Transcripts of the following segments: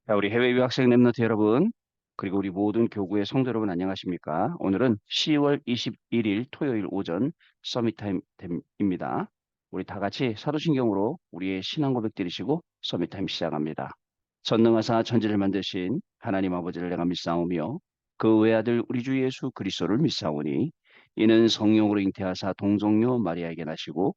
자, 우리 해외 유학생 랩런트 여러분, 그리고 우리 모든 교구의 성도 여러분 안녕하십니까? 오늘은 10월 21일 토요일 오전 서밋 타임입니다. 우리 다 같이 사도신경으로 우리의 신앙 고백 드리시고 서밋 타임 시작합니다. 전능하사 천지를 만드신 하나님 아버지를 내가 믿사오며 그 외아들 우리 주 예수 그리스도를 믿사오니 이는 성령으로 잉태하사 동정녀 마리아에게 나시고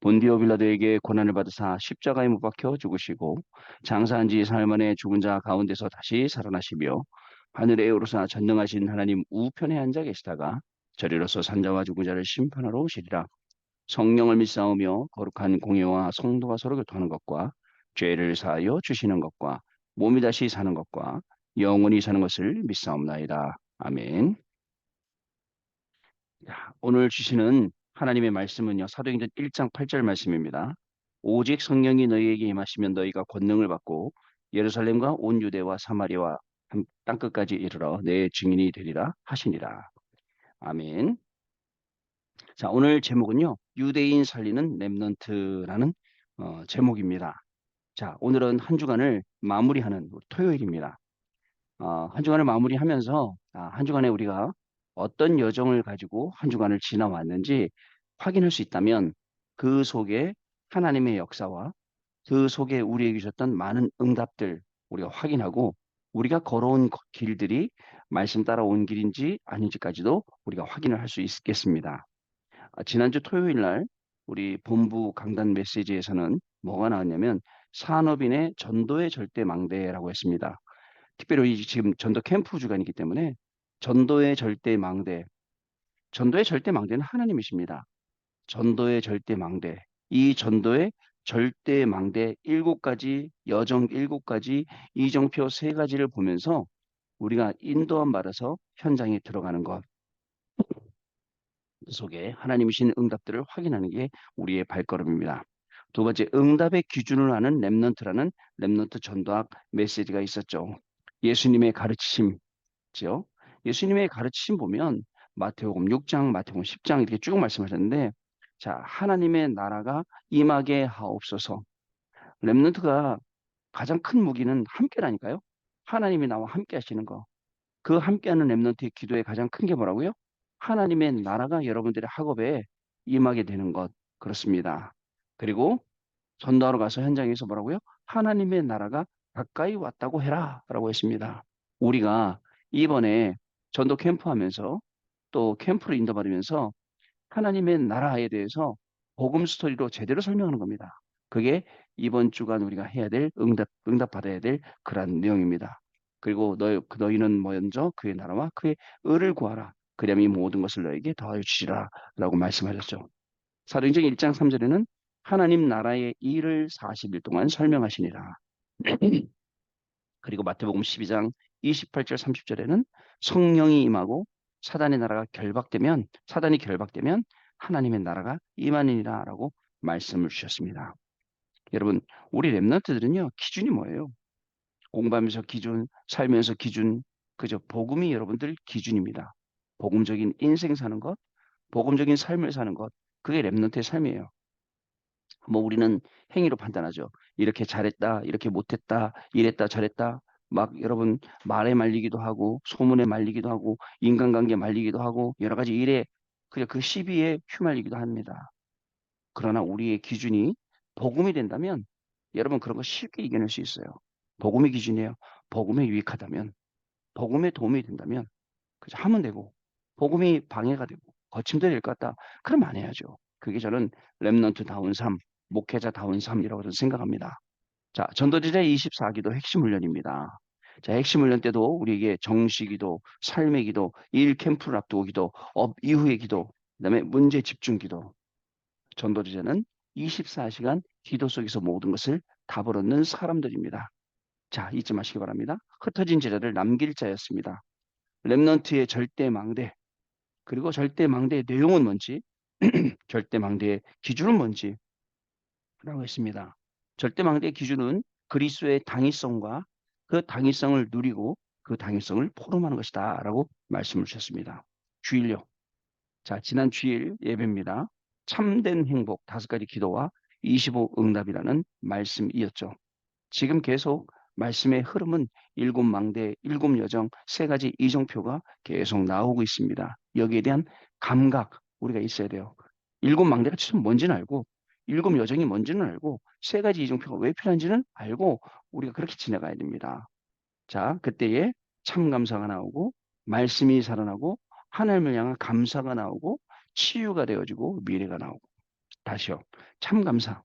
본디오 빌라도에게 고난을 받으사 십자가에 못 박혀 죽으시고 장사한 지 사흘 만에 죽은 자 가운데서 다시 살아나시며 하늘에 오르사 전능하신 하나님 우편에 앉아 계시다가 저리로서 산자와 죽은 자를 심판하러 오시리라. 성령을 믿사오며 거룩한 공예와 성도가 서로 교통하는 것과 죄를 사하여 주시는 것과 몸이 다시 사는 것과 영원히 사는 것을 믿사옵나이다. 아멘. 자, 오늘 주시는 하나님의 말씀은요. 사도행전 1장 8절 말씀입니다. 오직 성령이 너희에게 임하시면 너희가 권능을 받고 예루살렘과 온 유대와 사마리아와 땅끝까지 이르러 내 증인이 되리라 하시니라. 아멘. 자, 오늘 제목은요. 유대인 살리는 렘넌트라는 제목입니다. 자, 오늘은 한 주간을 마무리하는 토요일입니다. 한 주간을 마무리하면서 한 주간에 우리가 어떤 여정을 가지고 한 주간을 지나왔는지 확인할 수 있다면 그 속에 하나님의 역사와 그 속에 우리에게 주셨던 많은 응답들 우리가 확인하고 우리가 걸어온 길들이 말씀 따라온 길인지 아닌지까지도 우리가 확인을 할 수 있겠습니다. 지난주 토요일 날 우리 본부 강단 메시지에서는 뭐가 나왔냐면 산업인의 전도의 절대 망대라고 했습니다. 특별히 지금 전도 캠프 주간이기 때문에 전도의 절대 망대, 전도의 절대 망대는 하나님이십니다. 전도의 절대 망대, 이 전도의 절대 망대 일곱 가지, 여정 일곱 가지, 이정표 세 가지를 보면서 우리가 인도함 받아서 현장에 들어가는 것 속에 하나님이신 응답들을 확인하는 게 우리의 발걸음입니다. 두 번째, 응답의 기준을 하는 렘넌트라는 렘넌트 전도학 메시지가 있었죠. 예수님의 가르치심, 죠. 예수님의 가르치심 보면 마태복음 6장, 마태복음 10장 이렇게 쭉 말씀하셨는데, 자, 하나님의 나라가 임하게 하옵소서. 렘넌트가 가장 큰 무기는 함께라니까요. 하나님이 나와 함께 하시는 거. 그 함께하는 렘넌트의 기도의 가장 큰 게 뭐라고요? 하나님의 나라가 여러분들의 학업에 임하게 되는 것. 그렇습니다. 그리고 전도하러 가서 현장에서 뭐라고요? 하나님의 나라가 가까이 왔다고 해라. 라고 했습니다. 우리가 이번에 전도 캠프 하면서 또 캠프를 인도받으면서 하나님의 나라에 대해서 복음 스토리로 제대로 설명하는 겁니다. 그게 이번 주간 우리가 해야 될 응답 받아야 될 그러한 내용입니다. 그리고 너희는 먼저 그의 나라와 그의 의를 구하라. 그리하면 이 모든 것을 너에게 더하여 주시라. 라고 말씀하셨죠. 사도행전 1장 3절에는 하나님 나라의 일을 40일 동안 설명하시니라. 그리고 마태복음 12장 28절 30절에는 성령이 임하고 사단이 결박되면 하나님의 나라가 임하니라라고 말씀을 주셨습니다. 여러분, 우리 렘넌트들은요. 기준이 뭐예요? 공부하면서 기준, 살면서 기준, 그저 복음이 여러분들 기준입니다. 복음적인 인생 사는 것, 복음적인 삶을 사는 것, 그게 렘넌트의 삶이에요. 뭐 우리는 행위로 판단하죠. 이렇게 잘했다, 이렇게 못했다, 이랬다, 저랬다. 막 여러분 말에 말리기도 하고 소문에 말리기도 하고 인간관계에 말리기도 하고 여러 가지 일에 그냥 그 시비에 휘말리기도 합니다. 그러나 우리의 기준이 복음이 된다면 여러분 그런 거 쉽게 이겨낼 수 있어요. 복음의 기준이에요. 복음에 유익하다면, 복음에 도움이 된다면 그저 하면 되고 복음이 방해가 되고 거침돌이 될 것 같다. 그럼 안 해야죠. 그게 저는 렘넌트다운 삶, 목회자다운 삶이라고 저는 생각합니다. 자, 전도지자 24기도 핵심 훈련입니다. 자, 핵심 훈련 때도 우리에게 정시기도, 삶의 기도, 일 캠프를 앞두고 기도, 업 이후의 기도, 그다음에 문제 집중 기도. 전도지자는 24시간 기도 속에서 모든 것을 답을 얻는 사람들입니다. 자, 잊지 마시기 바랍니다. 흩어진 제자를 남길 자였습니다. 렘넌트의 절대 망대, 그리고 절대망대의 내용은 뭔지, 절대망대의 기준은 뭔지라고 했습니다. 절대망대의 기준은 그리스도의 당위성과 그 당위성을 누리고 그 당위성을 포럼하는 것이다라고 말씀을 주셨습니다. 주일요. 자, 지난 주일 예배입니다. 참된 행복 5가지 기도와 25 응답이라는 말씀이었죠. 지금 계속 말씀의 흐름은 일곱 망대, 일곱 여정, 세 가지 이정표가 계속 나오고 있습니다. 여기에 대한 감각 우리가 있어야 돼요. 일곱 망대가 지금 뭔지는 알고 일곱 여정이 뭔지는 알고 세 가지 이정표가 왜 필요한지는 알고 우리가 그렇게 지나가야 됩니다. 자, 그때에 참감사가 나오고 말씀이 살아나고 하나님을 향한 감사가 나오고 치유가 되어지고 미래가 나오고 다시요. 참감사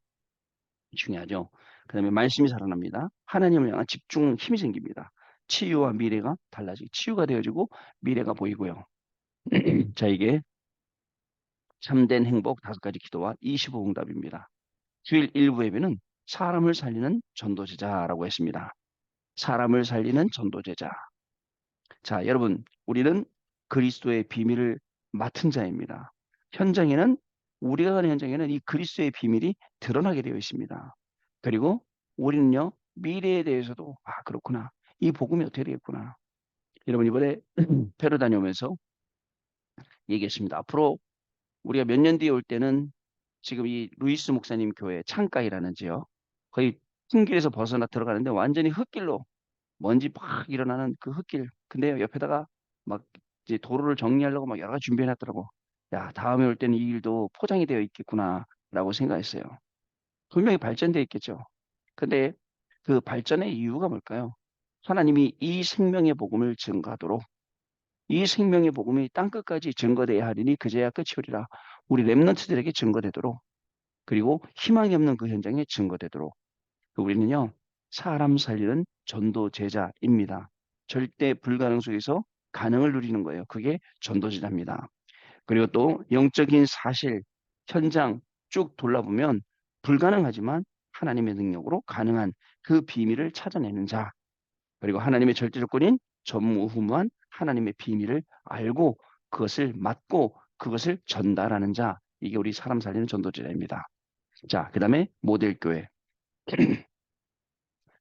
중요하죠. 그다음에 말씀이 살아납니다. 하나님을 향한 집중 힘이 생깁니다. 치유와 미래가 달라지고 치유가 되어지고 미래가 보이고요. 자, 이게 참된 행복 다섯 가지 기도와 25 응답입니다. 주일 일부 예배는 사람을 살리는 전도제자라고 했습니다. 사람을 살리는 전도제자. 자, 여러분, 우리는 그리스도의 비밀을 맡은 자입니다. 현장에는 우리가 가는 현장에는 이 그리스도의 비밀이 드러나게 되어 있습니다. 그리고 우리는요, 미래에 대해서도 아, 그렇구나. 이 복음이 어떻게 되겠구나. 여러분 이번에 페루 다녀오면서 얘기했습니다. 앞으로 우리가 몇 년 뒤에 올 때는 지금 이 루이스 목사님 교회 창가이라는 지요. 거의 흙길에서 벗어나 들어가는데 완전히 흙길로 먼지 팍 일어나는 그 흙길. 근데 옆에다가 막 이제 도로를 정리하려고 막 여러 가지 준비해 놨더라고. 야, 다음에 올 때는 이 일도 포장이 되어 있겠구나라고 생각했어요. 분명히 발전되어 있겠죠. 근데 그 발전의 이유가 뭘까요? 하나님이 이 생명의 복음을 증거하도록 이 생명의 복음이 땅끝까지 증거돼야 하리니 그제야 끝이 오리라. 우리 렘넌트들에게 증거되도록 그리고 희망이 없는 그 현장에 증거되도록 우리는요, 사람 살리는 전도 제자입니다. 절대 불가능 속에서 가능을 누리는 거예요. 그게 전도 제자입니다. 그리고 또 영적인 사실, 현장 쭉 돌아보면 불가능하지만 하나님의 능력으로 가능한 그 비밀을 찾아내는 자. 그리고 하나님의 절대 조건인 전무후무한 하나님의 비밀을 알고 그것을 맡고 그것을 전달하는 자. 이게 우리 사람 살리는 전도제자입니다. 자, 그 다음에 모델교회.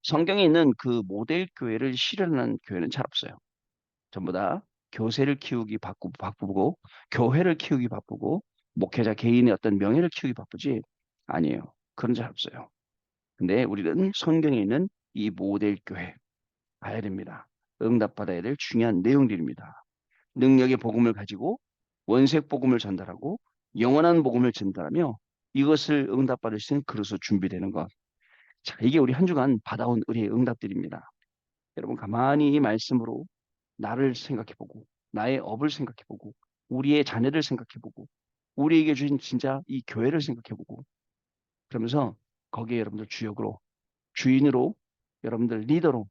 성경에 있는 그 모델 교회를 실현하는 교회는 잘 없어요. 전부 다 교세를 키우기 바쁘고 교회를 키우기 바쁘고 목회자 개인의 어떤 명예를 키우기 바쁘지 아니에요. 그런 잘 없어요. 근데 우리는 성경에 있는 이 모델 교회 봐야 됩니다. 응답받아야 될 중요한 내용들입니다. 능력의 복음을 가지고 원색 복음을 전달하고 영원한 복음을 전달하며 이것을 응답받을 수 있는 그릇으로 준비되는 것. 자, 이게 우리 한 주간 받아온 우리의 응답들입니다. 여러분 가만히 이 말씀으로 나를 생각해보고 나의 업을 생각해보고 우리의 자녀를 생각해보고 우리에게 주신 진짜 이 교회를 생각해보고 그러면서 거기에 여러분들 주역으로 주인으로 여러분들 리더로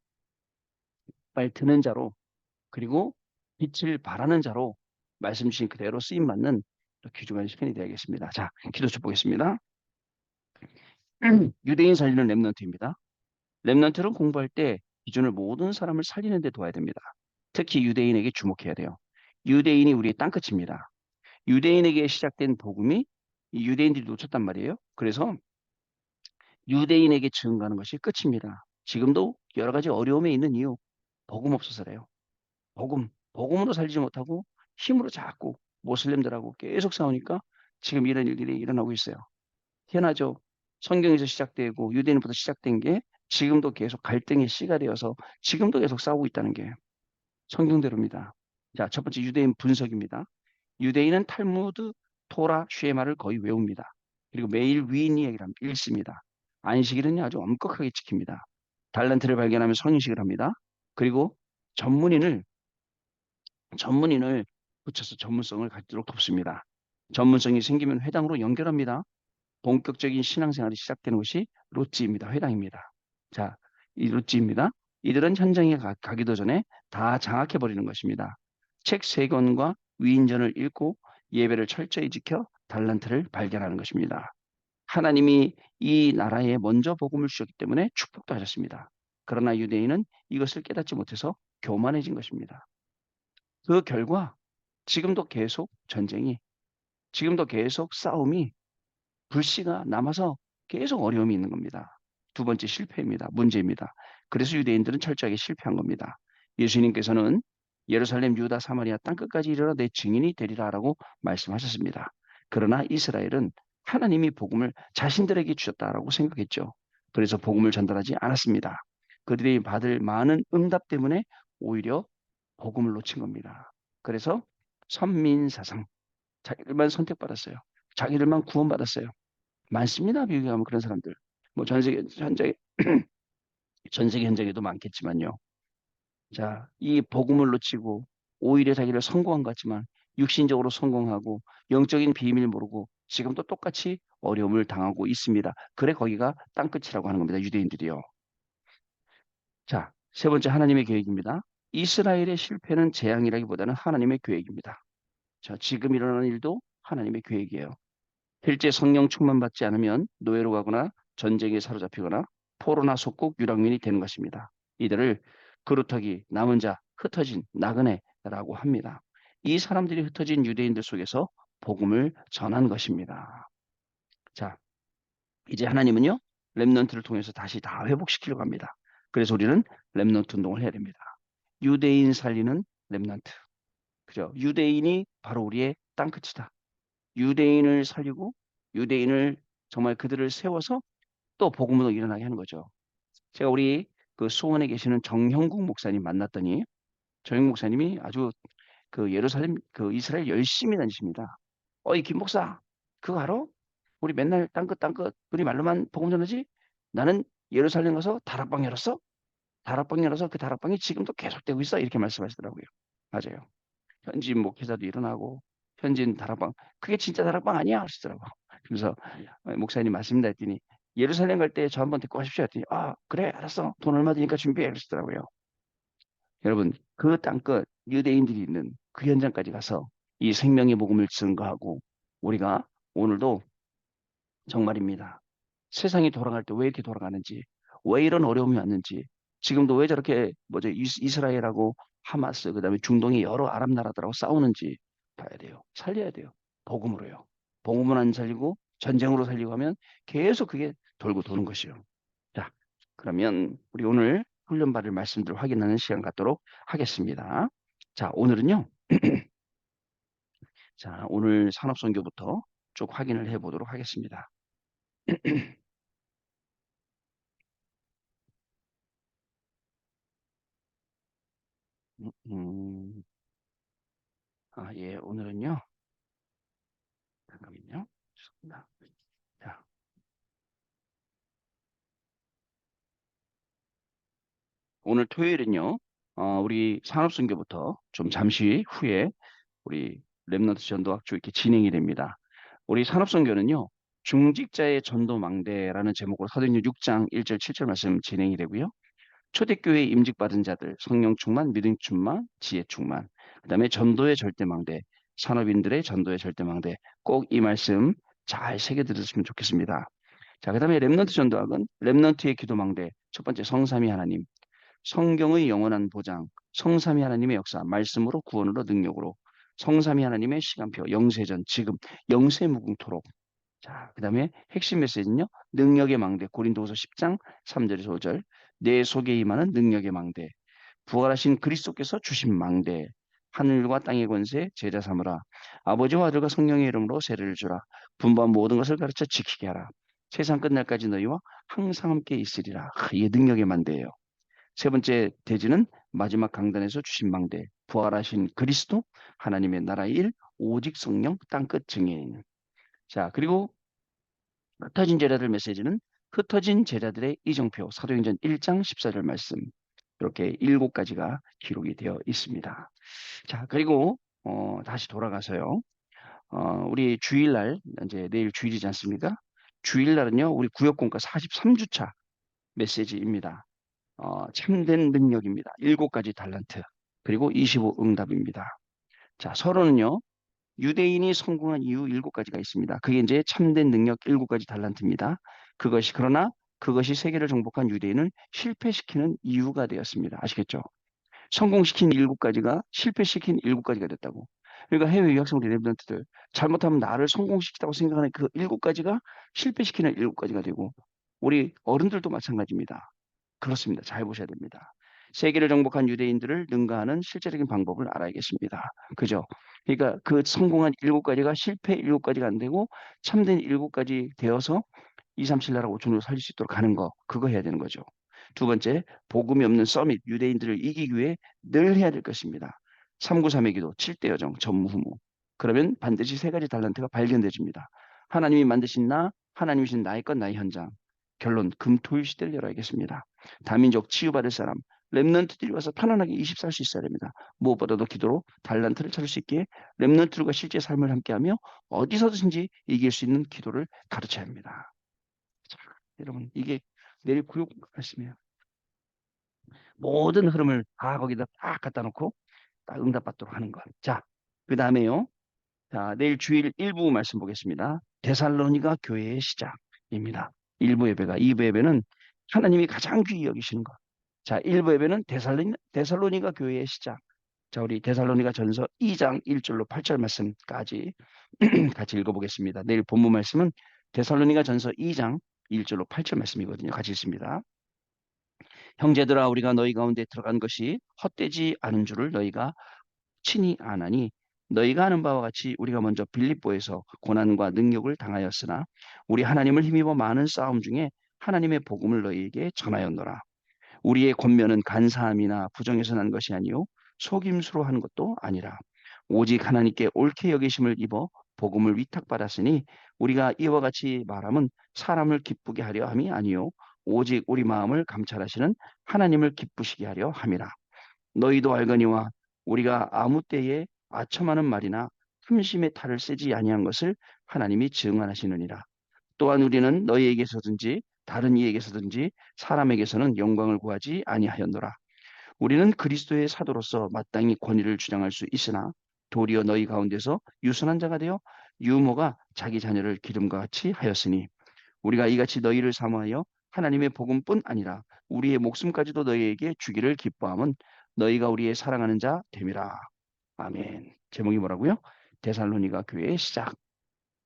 빨리 드는 자로 그리고 빛을 발하는 자로 말씀 주신 그대로 쓰임받는 귀중한 시간이 되겠습니다. 자, 기도 쳐 보겠습니다. 유대인 살리는 렘넌트입니다. 렘넌트를 공부할 때 기준을 모든 사람을 살리는 데 도와야 됩니다. 특히 유대인에게 주목해야 돼요. 유대인이 우리의 땅끝입니다. 유대인에게 시작된 복음이 이 유대인들이 놓쳤단 말이에요. 그래서 유대인에게 증거하는 것이 끝입니다. 지금도 여러 가지 어려움에 있는 이유, 복음 없어서래요. 복음으로 살지 못하고 힘으로 자꾸 모슬렘들하고 계속 싸우니까 지금 이런 일들이 일어나고 있어요. 희한하죠. 성경에서 시작되고 유대인부터 시작된 게 지금도 계속 갈등의 씨가 되어서 지금도 계속 싸우고 있다는 게 성경대로입니다. 자, 첫 번째 유대인 분석입니다. 유대인은 탈무드, 토라, 쉐마를 거의 외웁니다. 그리고 매일 위인 이야기를 읽습니다. 안식일은 아주 엄격하게 지킵니다. 달란트를 발견하면 성인식을 합니다. 그리고 전문인을 전문인을 붙여서 전문성을 갖도록 돕습니다. 전문성이 생기면 회당으로 연결합니다. 본격적인 신앙생활이 시작되는 것이 로찌입니다. 회당입니다. 자, 이 로찌입니다. 이들은 현장에 가기도 전에 다 장악해버리는 것입니다. 책 세 권과 위인전을 읽고 예배를 철저히 지켜 달란트를 발견하는 것입니다. 하나님이 이 나라에 먼저 복음을 주셨기 때문에 축복도 하셨습니다. 그러나 유대인은 이것을 깨닫지 못해서 교만해진 것입니다. 그 결과 지금도 계속 전쟁이, 지금도 계속 싸움이 불씨가 남아서 계속 어려움이 있는 겁니다. 두 번째 실패입니다. 문제입니다. 그래서 유대인들은 철저하게 실패한 겁니다. 예수님께서는 예루살렘, 유다, 사마리아 땅끝까지 이르러 내 증인이 되리라라고 말씀하셨습니다. 그러나 이스라엘은 하나님이 복음을 자신들에게 주셨다라고 생각했죠. 그래서 복음을 전달하지 않았습니다. 그들이 받을 많은 응답 때문에 오히려 복음을 놓친 겁니다. 그래서 선민사상, 자기들만 선택받았어요. 자기들만 구원받았어요. 많습니다. 미국에 가면 그런 사람들. 뭐 전 세계 현재 전 세계 현장에도 많겠지만요. 자, 이 복음을 놓치고 오히려 자기를 성공한 것 같지만 육신적으로 성공하고 영적인 비밀을 모르고 지금도 똑같이 어려움을 당하고 있습니다. 그래 거기가 땅끝이라고 하는 겁니다. 유대인들이요. 자, 세 번째 하나님의 계획입니다. 이스라엘의 실패는 재앙이라기보다는 하나님의 계획입니다. 자, 지금 일어나는 일도 하나님의 계획이에요. 실제 성령 충만받지 않으면 노예로 가거나 전쟁에 사로잡히거나 포로나 속국 유랑민이 되는 것입니다. 이들을 그루터기, 남은 자, 흩어진 나그네라고 합니다. 이 사람들이 흩어진 유대인들 속에서 복음을 전한 것입니다. 자, 이제 하나님은요, 렘넌트를 통해서 다시 다 회복시키려고 합니다. 그래서 우리는 렘넌트 운동을 해야 됩니다. 유대인 살리는 렘넌트. 그죠? 유대인이 바로 우리의 땅끝이다. 유대인을 살리고 유대인을 정말 그들을 세워서 또 복음으로 일어나게 하는 거죠. 제가 우리 그 수원에 계시는 정형국 목사님 만났더니 정형 목사님이 아주 그 예루살렘 그 이스라엘 열심히 다니십니다. 어이 김 목사 그거 알아? 우리 맨날 땅끝 우리 말로만 복음 전하지? 나는 예루살렘 가서 다락방 열었어. 다락방 열어서 그 다락방이 지금도 계속되고 있어. 이렇게 말씀하시더라고요. 맞아요. 현지인 목회자도 일어나고 현지인 다락방 그게 진짜 다락방 아니야 하시더라고. 그래서 목사님 말씀다 했더니 예루살렘 갈 때 저 한번 데리고 가십시오 했더니 아 그래 알았어 돈 얼마 드니까 준비해 그러시더라고요. 여러분 그 땅끝 유대인들이 있는 그 현장까지 가서 이 생명의 복음을 증거하고 우리가 오늘도 정말입니다. 세상이 돌아갈 때 왜 이렇게 돌아가는지, 왜 이런 어려움이 왔는지, 지금도 왜 저렇게 뭐죠 이스라엘하고 하마스 그다음에 중동의 여러 아랍 나라들하고 싸우는지 봐야 돼요. 살려야 돼요. 복음으로요. 복음을 안 살리고 전쟁으로 살리고 하면 계속 그게 돌고 도는 것이요. 자, 그러면 우리 오늘 훈련받을 말씀들을 확인하는 시간 갖도록 하겠습니다. 자, 오늘은요. 자, 오늘 산업선교부터 쭉 확인을 해보도록 하겠습니다. 음, 예, 오늘은요. 잠깐만요. 죄송합니다. 자, 오늘 토요일은요. 우리 산업선교부터 좀 잠시 후에 우리 랩넌트 전도학교 이렇게 진행이 됩니다. 우리 산업선교는요. 중직자의 전도망대라는 제목으로 사도행전 6장 1절 7절 말씀 진행이 되고요. 초대교회 임직받은 자들, 성령 충만, 믿음 충만, 지혜 충만, 그다음에 전도의 절대망대, 산업인들의 전도의 절대망대 꼭 이 말씀 잘 새겨 들으시면 좋겠습니다. 자, 그다음에 렘넌트 전도학은 렘넌트의 기도망대, 첫 번째 성삼위 하나님, 성경의 영원한 보장, 성삼위 하나님의 역사, 말씀으로 구원으로 능력으로, 성삼위 하나님의 시간표, 영세전, 지금, 영세무궁토록. 자, 그다음에 핵심 메시지는요. 능력의 망대, 고린도후서 10장 3절에서 5절. 내 속에 임하는 능력의 망대. 부활하신 그리스도께서 주신 망대. 하늘과 땅의 권세 제자 삼으라. 아버지와 아들과 성령의 이름으로 세례를 주라. 분부한 모든 것을 가르쳐 지키게 하라. 세상 끝날까지 너희와 항상 함께 있으리라. 이게 능력의 망대예요. 세 번째 대지는 마지막 강단에서 주신 망대. 부활하신 그리스도 하나님의 나라의 일 오직 성령 땅끝 증인. 자, 그리고 흩어진 제자들 메시지는 흩어진 제자들의 이정표 사도행전 1장 14절 말씀 이렇게 7가지가 기록이 되어 있습니다. 자 그리고 다시 돌아가서요. 우리 주일날 이제 내일 주일이지 않습니까? 주일날은요 우리 구역공과 43주차 메시지입니다. 참된 능력입니다. 7가지 달란트 그리고 25 응답입니다. 자 서론은요. 유대인이 성공한 이유 7가지가 있습니다. 그게 이제 참된 능력 7가지 달란트입니다. 그러나 그것이 세계를 정복한 유대인을 실패시키는 이유가 되었습니다. 아시겠죠? 성공시킨 7가지가 실패시킨 7가지가 됐다고. 그러니까 해외 유학생 우리 랩런트들 잘못하면 나를 성공시키다고 생각하는 그 7가지가 실패시키는 7가지가 되고 우리 어른들도 마찬가지입니다. 그렇습니다. 잘 보셔야 됩니다. 세계를 정복한 유대인들을 능가하는 실제적인 방법을 알아야겠습니다. 그죠? 그러니까 그 성공한 7가지가 실패 7가지가 안 되고 참된 7가지 되어서 2, 3, 7 나라 5천으로 살릴 수 있도록 하는 거 그거 해야 되는 거죠. 두 번째, 복음이 없는 서밋, 유대인들을 이기기 위해 늘 해야 될 것입니다. 393의 기도, 7대 여정, 전무후무. 그러면 반드시 세 가지 달란트가 발견되집니다. 하나님이 만드신 나, 하나님이 주신 나의 것, 나의 현장. 결론, 금토일 시대를 열어야겠습니다. 다민족 치유받을 사람, 렘넌트들이 와서 편안하게 20살 수 있어야 됩니다. 무엇보다도 기도로 달란트를 찾을 수 있기에 렘넌트들과 실제 삶을 함께하며 어디서든지 이길 수 있는 기도를 가르쳐야 합니다. 자, 여러분, 이게 내일 구육 말씀이에요. 모든 흐름을 다 거기다 딱 갖다 놓고 딱 응답받도록 하는 것. 자, 그 다음에요. 자, 내일 주일 1부 말씀 보겠습니다. 데살로니가 교회의 시작입니다. 1부 예배가, 2부 예배는 하나님이 가장 귀히 여기시는 것. 자, 1부 예배는 데살로니가 교회의 시작. 자, 우리 데살로니가 전서 2장 1절로 8절 말씀까지 같이 읽어보겠습니다. 내일 본문 말씀은 데살로니가 전서 2장 1절로 8절 말씀이거든요. 같이 읽습니다. 형제들아, 우리가 너희 가운데 들어간 것이 헛되지 않은 줄을 너희가 친히 아나니, 너희가 아는 바와 같이 우리가 먼저 빌립보에서 고난과 능력을 당하였으나 우리 하나님을 힘입어 많은 싸움 중에 하나님의 복음을 너희에게 전하였노라. 우리의 권면은 간사함이나 부정에서 난 것이 아니요 속임수로 하는 것도 아니라 오직 하나님께 옳게 여기심을 입어 복음을 위탁받았으니 우리가 이와 같이 말함은 사람을 기쁘게 하려 함이 아니요 오직 우리 마음을 감찰하시는 하나님을 기쁘시게 하려 함이라. 너희도 알거니와 우리가 아무 때에 아첨하는 말이나 흠심의 탈을 쓰지 아니한 것을 하나님이 증언하시느니라. 또한 우리는 너희에게서든지 다른 이에게서든지 사람에게서는 영광을 구하지 아니하였노라. 우리는 그리스도의 사도로서 마땅히 권위를 주장할 수 있으나 도리어 너희 가운데서 유순한 자가 되어 유모가 자기 자녀를 기름과 같이 하였으니 우리가 이같이 너희를 사모하여 하나님의 복음뿐 아니라 우리의 목숨까지도 너희에게 주기를 기뻐함은 너희가 우리의 사랑하는 자 됨이라. 아멘. 제목이 뭐라고요? 데살로니가 교회의 시작.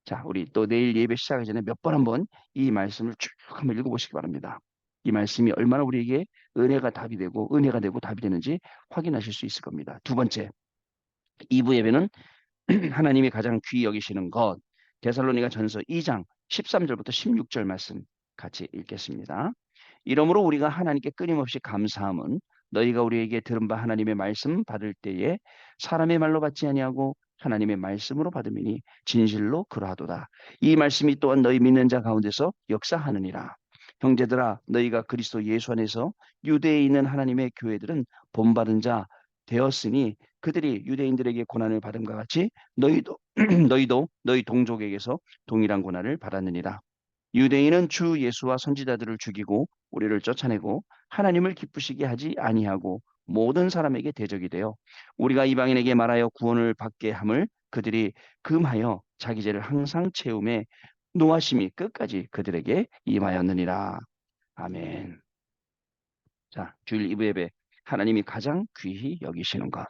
자, 우리 또 내일 예배 시작하기 전에 몇 번 한번 이 말씀을 쭉 한번 읽어보시기 바랍니다. 이 말씀이 얼마나 우리에게 은혜가 답이 되고 은혜가 되고 답이 되는지 확인하실 수 있을 겁니다. 두 번째, 2부 예배는 하나님이 가장 귀히 여기시는 것. 데살로니가 전서 2장 13절부터 16절 말씀 같이 읽겠습니다. 이러므로 우리가 하나님께 끊임없이 감사함은 너희가 우리에게 들은 바 하나님의 말씀 받을 때에 사람의 말로 받지 아니하고 하나님의 말씀으로 받음이니 진실로 그러하도다. 이 말씀이 또한 너희 믿는 자 가운데서 역사하느니라. 형제들아, 너희가 그리스도 예수 안에서 유대에 있는 하나님의 교회들은 본받은 자 되었으니 그들이 유대인들에게 고난을 받음과 같이 너희도 너희도 너희 동족에게서 동일한 고난을 받았느니라. 유대인은 주 예수와 선지자들을 죽이고 우리를 쫓아내고 하나님을 기쁘시게 하지 아니하고 모든 사람에게 대적이 되어 우리가 이방인에게 말하여 구원을 받게 함을 그들이 금하여 자기 죄를 항상 채움에 노하심이 끝까지 그들에게 임하였느니라. 아멘. 자, 주일 2부 예배 하나님이 가장 귀히 여기시는 것.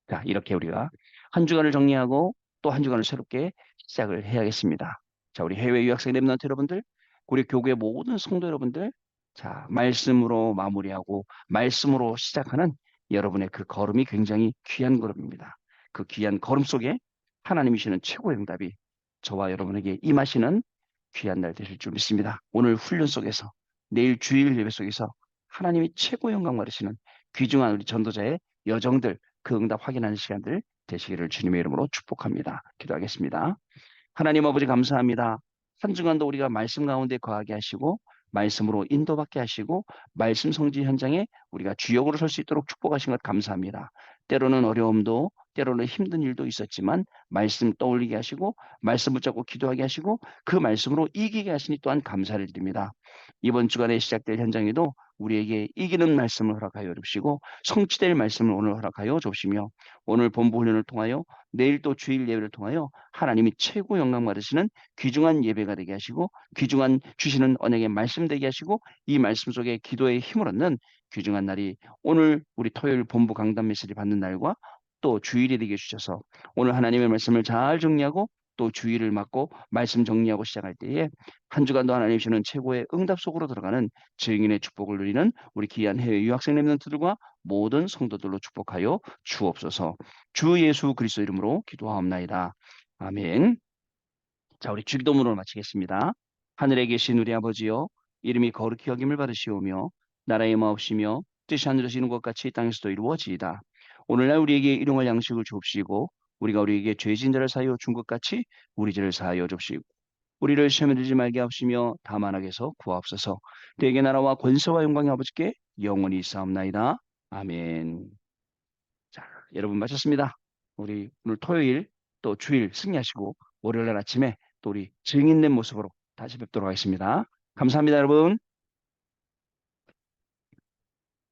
자, 이렇게 우리가 한 주간을 정리하고 또 한 주간을 새롭게 시작을 해야겠습니다. 자, 우리 해외 유학생 렘넌트 여러분들, 우리 교회 모든 성도 여러분들, 자, 말씀으로 마무리하고 말씀으로 시작하는 여러분의 그 걸음이 굉장히 귀한 걸음입니다. 그 귀한 걸음 속에 하나님이시는 최고의 응답이 저와 여러분에게 임하시는 귀한 날 되실 줄 믿습니다. 오늘 훈련 속에서 내일 주일 예배 속에서 하나님이 최고 영광 받으시는 귀중한 우리 전도자의 여정들 그 응답 확인하는 시간들 되시기를 주님의 이름으로 축복합니다. 기도하겠습니다. 하나님 아버지 감사합니다. 한 주간도 우리가 말씀 가운데 거하게 하시고 말씀으로 인도받게 하시고 말씀 성지 현장에 우리가 주역으로 설 수 있도록 축복하신 것 감사합니다. 때로는 어려움도 때로는 힘든 일도 있었지만 말씀 떠올리게 하시고 말씀 붙잡고 기도하게 하시고 그 말씀으로 이기게 하시니 또한 감사를 드립니다. 이번 주간에 시작될 현장에도 우리에게 이기는 말씀을 허락하여 주시고 성취될 말씀을 오늘 허락하여 주시며 오늘 본부 훈련을 통하여 내일 또 주일 예배를 통하여 하나님이 최고 영광 받으시는 귀중한 예배가 되게 하시고 귀중한 주시는 언약의 말씀 되게 하시고 이 말씀 속에 기도의 힘을 얻는 귀중한 날이 오늘 우리 토요일 본부 강단 메시지 받는 날과 또 주일이 되게 해주셔서 오늘 하나님의 말씀을 잘 정리하고 또 주일을 맞고 말씀 정리하고 시작할 때에 한 주간도 하나님 주시는 최고의 응답 속으로 들어가는 증인의 축복을 누리는 우리 귀한 해외 유학생 렘넌트들과 모든 성도들로 축복하여 주옵소서. 주 예수 그리스도 이름으로 기도하옵나이다. 아멘. 자, 우리 주기도문을 마치겠습니다. 하늘에 계신 우리 아버지여, 이름이 거룩히 여김을 받으시오며 나라의 마옵시며 뜻이 하늘에서 이룬 것 같이 땅에서도 이루어지이다. 오늘날 우리에게 일용할 양식을 주옵시고 우리가 우리에게 죄진 자를 사하여 준 것 같이 우리 죄를 사하여 주옵시고 우리를 시험에 들지 말게 하옵시며 다만 악에서 구하옵소서. 되게 나라와 권세와 영광이 아버지께 영원히 있사옵나이다. 아멘. 자, 여러분 마쳤습니다. 우리 오늘 토요일 또 주일 승리하시고 월요일 날 아침에 또 우리 증인된 모습으로 다시 뵙도록 하겠습니다. 감사합니다, 여러분.